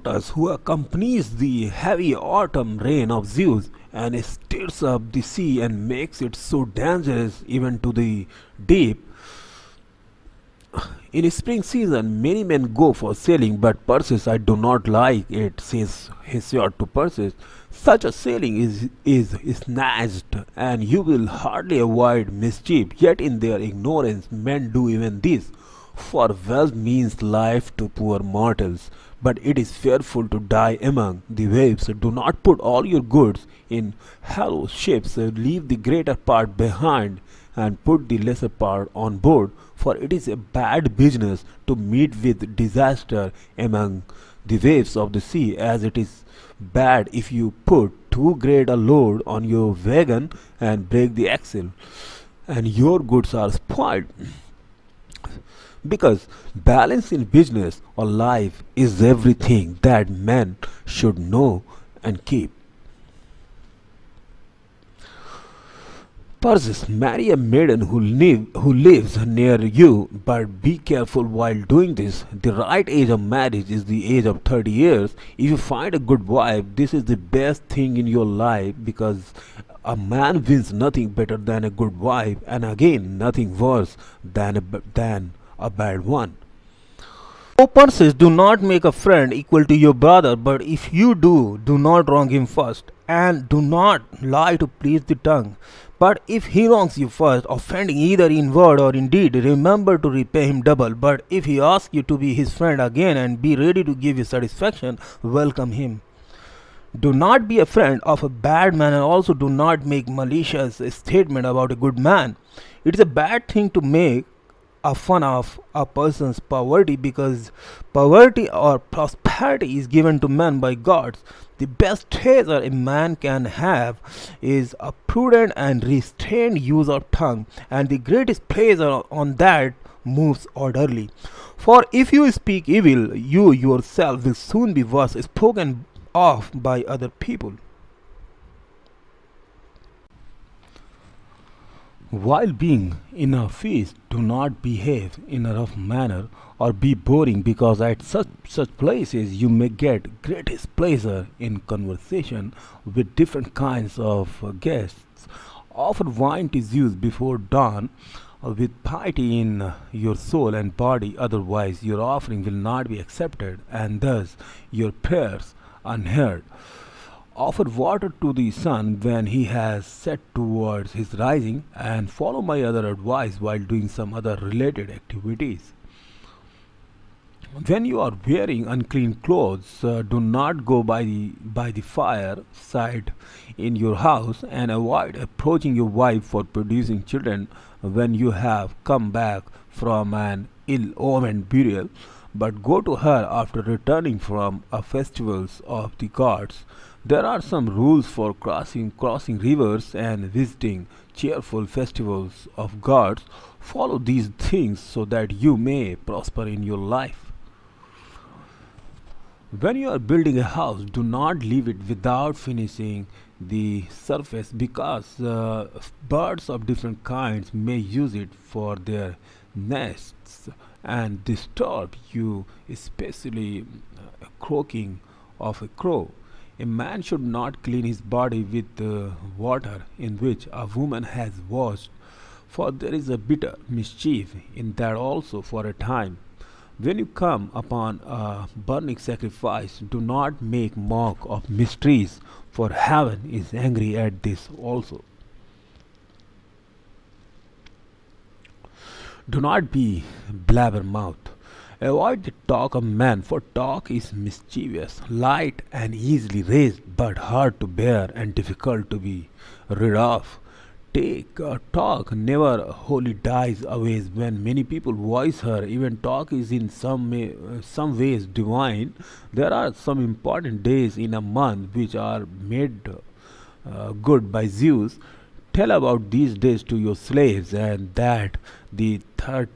lotus who accompanies the heavy autumn rain of Zeus and stirs up the sea and makes it so dangerous even to the deep. In spring season, many men go for sailing, but Perseus, I do not like it, says Hesiod to Perseus. Such a sailing is snatched, and you will hardly avoid mischief. Yet in their ignorance, men do even this. For wealth means life to poor mortals, but it is fearful to die among the waves. Do not put all your goods in hollow ships, leave the greater part behind and put the lesser part on board, for it is a bad business to meet with disaster among the waves of the sea, as it is bad if you put too great a load on your wagon and break the axle, and your goods are spoiled. Because balance in business or life is everything that men should know and keep. Persis, marry a maiden who lives near you, but be careful while doing this. The right age of marriage is the age of 30 years. If you find a good wife, this is the best thing in your life, because a man wins nothing better than a good wife, and again nothing worse than a bad one. O Perseus, do not make a friend equal to your brother, but if you do, do not wrong him first, and do not lie to please the tongue. But if he wrongs you first, offending either in word or in deed, remember to repay him double. But if he asks you to be his friend again and be ready to give you satisfaction, welcome him. Do not be a friend of a bad man, and also do not make malicious statement about a good man. It is a bad thing to make a fun of a person's poverty, because poverty or prosperity is given to men by gods. The best treasure a man can have is a prudent and restrained use of tongue, and the greatest pleasure on that moves orderly. For if you speak evil, you yourself will soon be worse spoken of by other people. While being in a feast, do not behave in a rough manner or be boring, because at such places you may get greatest pleasure in conversation with different kinds of guests. Offer wine to Zeus before dawn with piety in your soul and body, otherwise your offering will not be accepted, and thus your prayers unheard. Offer water to the sun when he has set towards his rising, and follow my other advice while doing some other related activities. When you are wearing unclean clothes, do not go by the fire side in your house, and avoid approaching your wife for producing children when you have come back from an ill-omened burial, but go to her after returning from a festivals of the gods. There are some rules for crossing rivers and visiting cheerful festivals of gods. Follow these things so that you may prosper in your life. When you are building a house, do not leave it without finishing the surface, because birds of different kinds may use it for their nests and disturb you, especially croaking of a crow. A man should not clean his body with water in which a woman has washed, for there is a bitter mischief in that also for a time. When you come upon a burning sacrifice, do not make mock of mysteries, for heaven is angry at this also. Do not be blabbermouth. Avoid the talk of man, for talk is mischievous, light and easily raised, but hard to bear and difficult to be rid of. Take talk never wholly dies away when many people voice her. Even talk is in some ways divine. There are some important days in a month which are made good by Zeus. Tell about these days to your slaves, and that the 13th